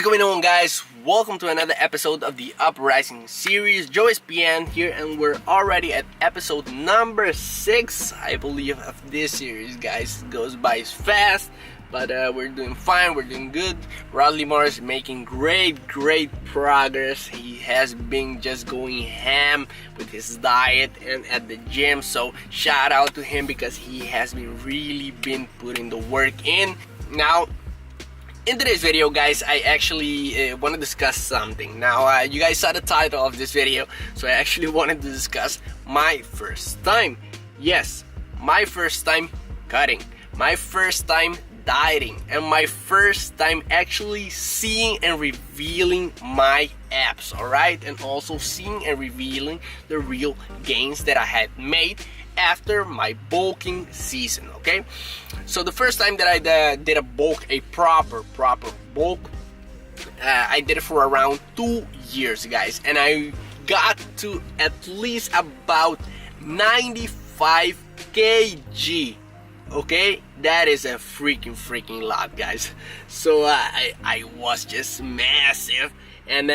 going on, guys? Welcome to another episode of the UPRISING series. Joe SPN here, and we're already at episode number 6, I believe, of this series, guys. It goes by fast, but we're doing fine, we're doing good. Rodley Mars is making great progress. He has been just going ham with his diet and at the gym, so shout out to him because he has really been putting the work in. Now, in today's video, guys, I actually want to discuss something. Now, you guys saw the title of this video, so I actually wanted to discuss my first time. Yes, my first time cutting, my first time dieting, and my first time actually seeing and revealing my abs, alright? And also seeing and revealing the real gains that I had made after my bulking season, okay? So the first time that I did a bulk, a proper bulk, I did it for around 2 years, guys, and I got to at least about 95 kg. Okay, that is a freaking lot, guys. So I was just massive, and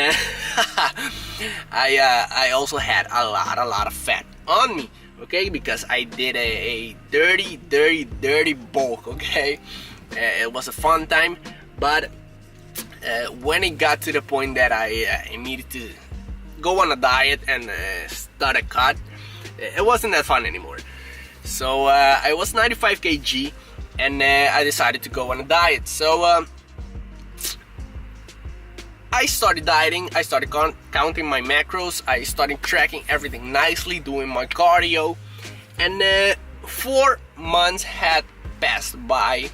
I also had a lot of fat on me. Okay, because I did a dirty bulk. Okay, it was a fun time, but when it got to the point that I needed to go on a diet and start a cut, it wasn't that fun anymore. So I was 95 kg, and I decided to go on a diet. So I started dieting, I started counting my macros, I started tracking everything nicely, doing my cardio, and 4 months had passed by,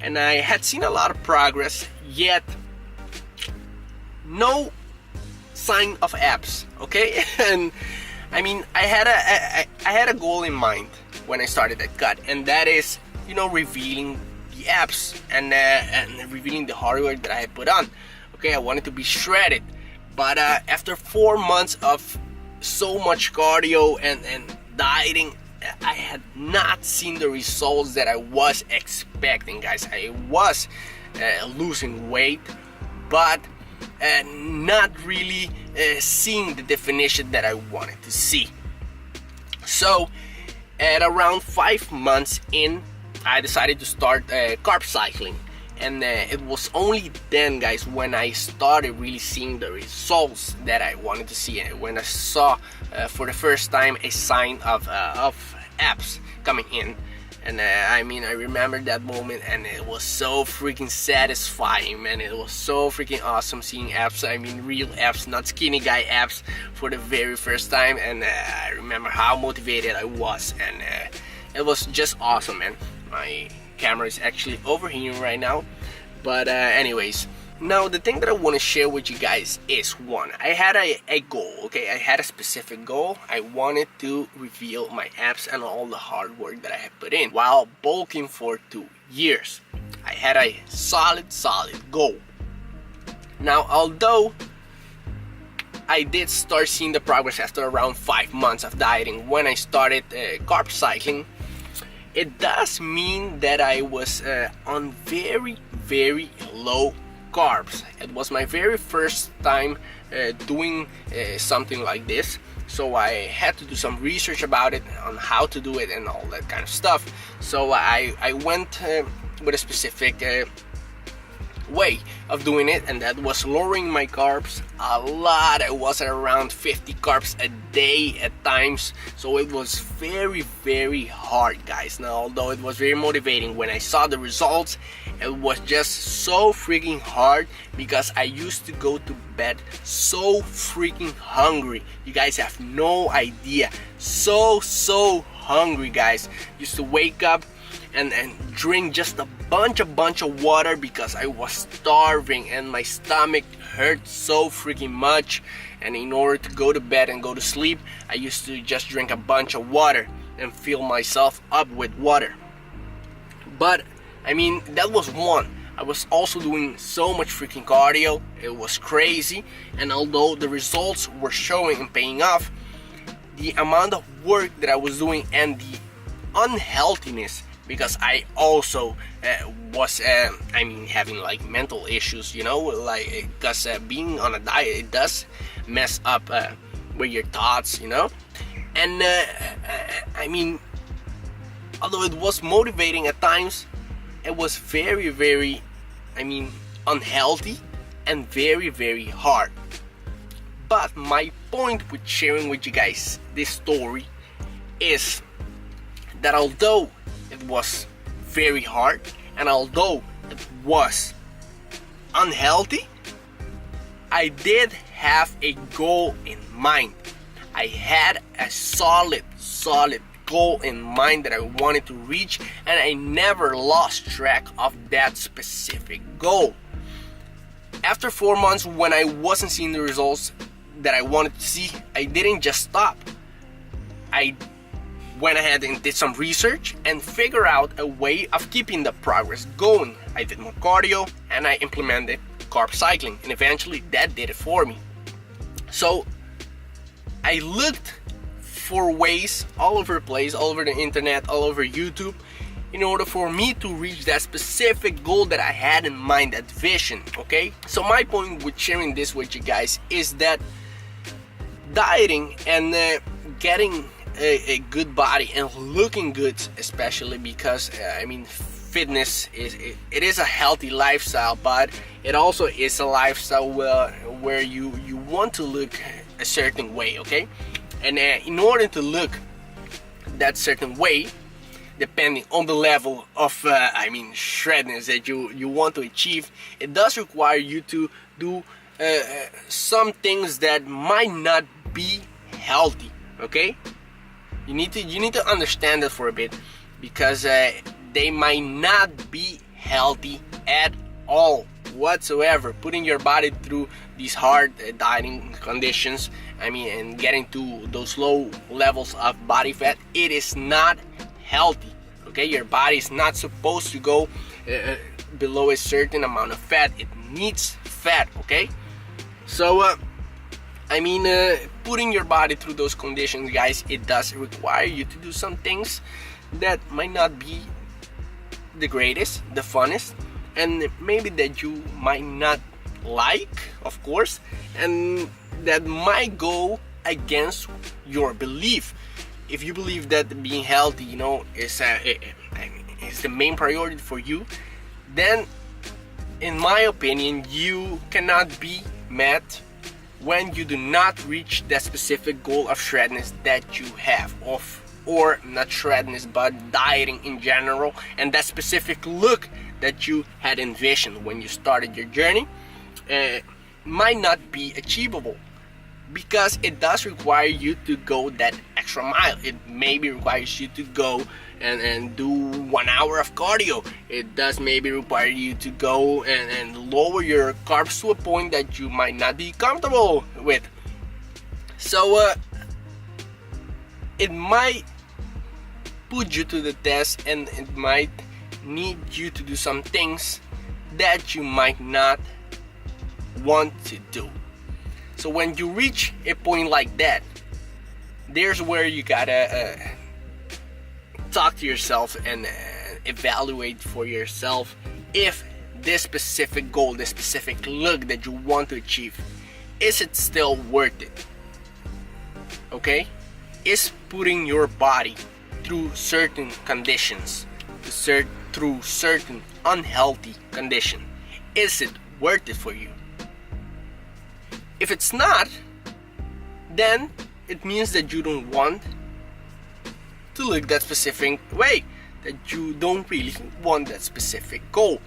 and I had seen a lot of progress, yet no sign of abs, okay? And I mean, I had a goal in mind when I started that cut, and that is, you know, revealing the abs and revealing the hard work that I had put on. Okay, I wanted to be shredded, but after 4 months of so much cardio and dieting, I had not seen the results that I was expecting, guys. I was losing weight, but not really seeing the definition that I wanted to see. So at around 5 months in, I decided to start carb cycling. And it was only then, guys, when I started really seeing the results that I wanted to see. And when I saw for the first time a sign of abs coming in. And I mean, I remember that moment, and it was so freaking satisfying, man. It was so freaking awesome seeing abs. I mean, real abs, not skinny guy abs, for the very first time. And I remember how motivated I was, and it was just awesome, man. My camera is actually overheating right now, but anyways, now the thing that I want to share with you guys is, one, I had a goal. Okay, I had a specific goal. I wanted to reveal my abs and all the hard work that I had put in while bulking for 2 years. I had a solid goal. Now, although I did start seeing the progress after around 5 months of dieting when I started carb cycling, it does mean that I was on very low carbs. It was my very first time doing something like this, so I had to do some research about it, on how to do it and all that kind of stuff. So I went with a specific way of doing it, and that was lowering my carbs a lot. I was at around 50 carbs a day at times, so it was very hard, guys. Now, although it was very motivating when I saw the results, it was just so freaking hard because I used to go to bed so freaking hungry. You guys have no idea. So hungry, guys. Used to wake up and drink just a bunch of water because I was starving and my stomach hurt so freaking much. And in order to go to bed and go to sleep, I used to just drink a bunch of water and fill myself up with water. But I mean, that was one. I was also doing so much freaking cardio. It was crazy. And although the results were showing and paying off, the amount of work that I was doing and the unhealthiness because I also was having like mental issues, like because being on a diet, it does mess up with your thoughts, and although it was motivating at times, it was very, very unhealthy and very, very hard. But my point with sharing with you guys this story is that although it was very hard and although it was unhealthy, I did have a goal in mind. I had a solid goal in mind that I wanted to reach, and I never lost track of that specific goal. After 4 months, when I wasn't seeing the results that I wanted to see, I didn't just stop. I went ahead and did some research and figured out a way of keeping the progress going. I did more cardio and I implemented carb cycling, and eventually that did it for me. So I looked for ways all over the place, all over the internet, all over YouTube, in order for me to reach that specific goal that I had in mind, that vision, okay? So my point with sharing this with you guys is that dieting and getting a good body and looking good, especially because fitness is a healthy lifestyle, but it also is a lifestyle where you want to look a certain way, okay? And in order to look that certain way, depending on the level of shredness that you want to achieve, it does require you to do some things that might not be healthy, okay? You need to understand that for a bit, because they might not be healthy at all whatsoever. Putting your body through these hard dieting conditions, and getting to those low levels of body fat, it is not healthy, okay? Your body is not supposed to go below a certain amount of fat. It needs fat, okay? So putting your body through those conditions, guys, it does require you to do some things that might not be the greatest, the funnest, and maybe that you might not like, of course, and that might go against your belief. If you believe that being healthy, is the main priority for you, then in my opinion, you cannot be met when you do not reach that specific goal of shredness that you have, or not shredness, but dieting in general, and that specific look that you had envisioned when you started your journey might not be achievable, because it does require you to go that extra mile. It maybe requires you to go and do 1 hour of cardio. It does maybe require you to go and lower your carbs to a point that you might not be comfortable with. So it might put you to the test, and it might need you to do some things that you might not want to do. So when you reach a point like that, there's where you gotta talk to yourself and evaluate for yourself if this specific goal, this specific look that you want to achieve, is it still worth it? Okay? Is putting your body through certain conditions, through certain unhealthy condition, is it worth it for you? If it's not, then it means that you don't want to look that specific way, that you don't really want that specific goal.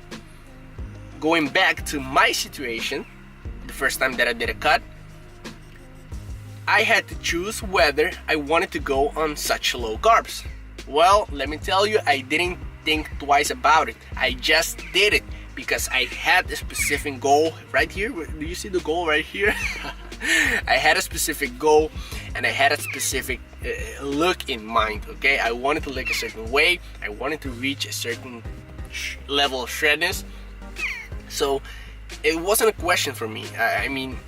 Going back to my situation, the first time that I did a cut, I had to choose whether I wanted to go on such low carbs. Well, let me tell you, I didn't think twice about it. I just did it because I had a specific goal right here. Do you see the goal right here? I had a specific goal and I had a specific look in mind, okay? I wanted to look a certain way. I wanted to reach a certain level of shredness. So it wasn't a question for me. I mean,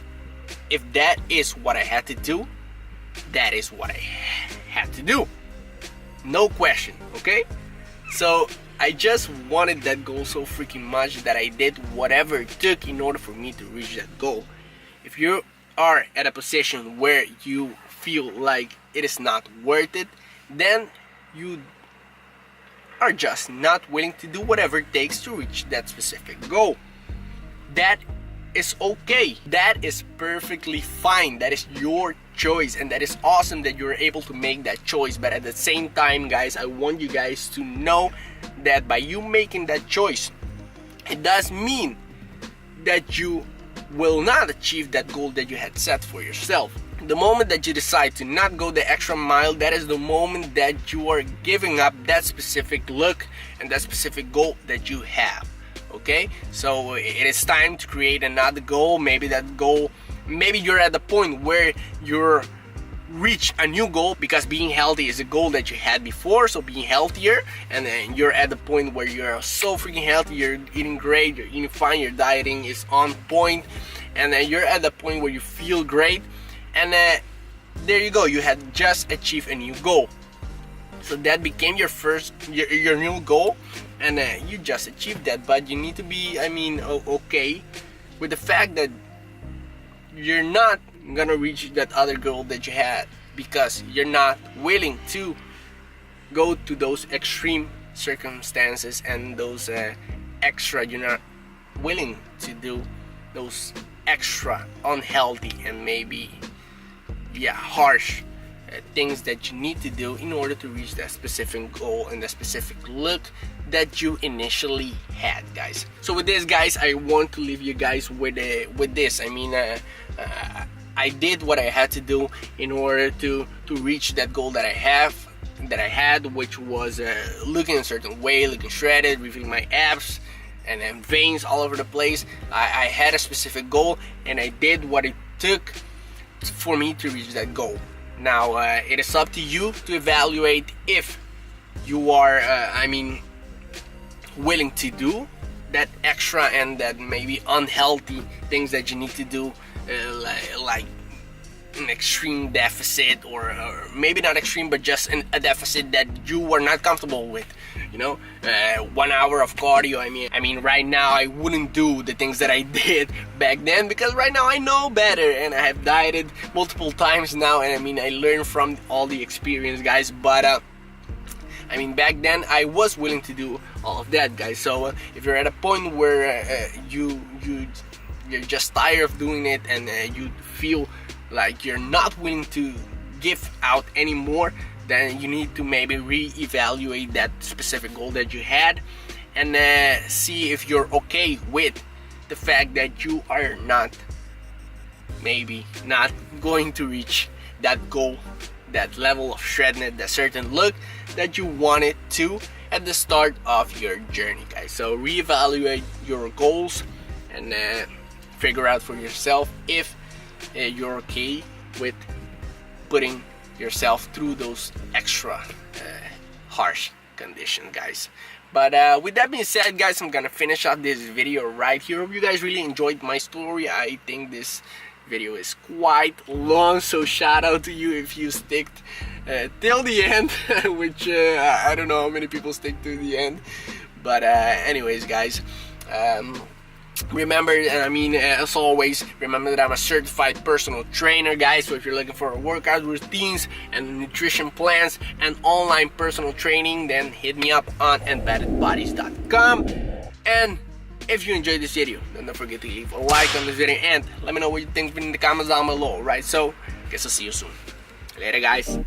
if that is what I had to do, that is what I had to do. No question, okay? So I just wanted that goal so freaking much that I did whatever it took in order for me to reach that goal. If you are at a position where you feel like it is not worth it, then you are just not willing to do whatever it takes to reach that specific goal. That is okay. That is perfectly fine. That is your choice, and that is awesome that you're able to make that choice. But at the same time, guys, I want you guys to know that by you making that choice, it does mean that you will not achieve that goal that you had set for yourself. The moment that you decide to not go the extra mile, that is the moment that you are giving up that specific look and that specific goal that you have. Okay, so it is time to create another goal. Maybe that goal, maybe you're at the point where you're reach a new goal, because being healthy is a goal that you had before, so being healthier, and then you're at the point where you're so freaking healthy, you're eating great, you're eating fine, your dieting is on point, and then you're at the point where you feel great, and there you go, you had just achieved a new goal. So that became your new goal, and you just achieved that. But you need to be, okay with the fact that you're not gonna reach that other goal that you had, because you're not willing to go to those extreme circumstances and those you're not willing to do those extra unhealthy and maybe harsh things that you need to do in order to reach that specific goal and the specific look that you initially had, guys. So with this, guys, I want to leave you guys with this. I did what I had to do in order to reach that goal that I had, which was looking a certain way, looking shredded, revealing my abs and then veins all over the place. I had a specific goal, and I did what it took for me to reach that goal. Now it is up to you to evaluate if you are willing to do that extra and that maybe unhealthy things that you need to do, like an extreme deficit, or maybe not extreme, but just a deficit that you are not comfortable with. 1 hour of cardio. I mean right now I wouldn't do the things that I did back then, because right now I know better and I have dieted multiple times now, and I learned from all the experience, guys. But back then I was willing to do all of that, guys. So if you're at a point where you're just tired of doing it, and you feel like you're not willing to give out anymore, then you need to maybe reevaluate that specific goal that you had, and see if you're okay with the fact that you are not going to reach that goal, that level of shredness, that certain look that you wanted to at the start of your journey, guys. So reevaluate your goals and figure out for yourself if you're okay with putting yourself through those extra harsh conditions, guys. But with that being said, guys, I'm gonna finish off this video right here. Hope you guys really enjoyed my story. I think this video is quite long, so shout out to you if you stick till the end, which I don't know how many people stick to the end. But anyways, guys, remember, as always, remember that I'm a certified personal trainer, guys. So if you're looking for workout routines and nutrition plans and online personal training, then hit me up on embeddedbodies.com. And if you enjoyed this video, then don't forget to leave a like on this video and let me know what you think in the comments down below. Right, so guess I'll see you soon. Later, guys.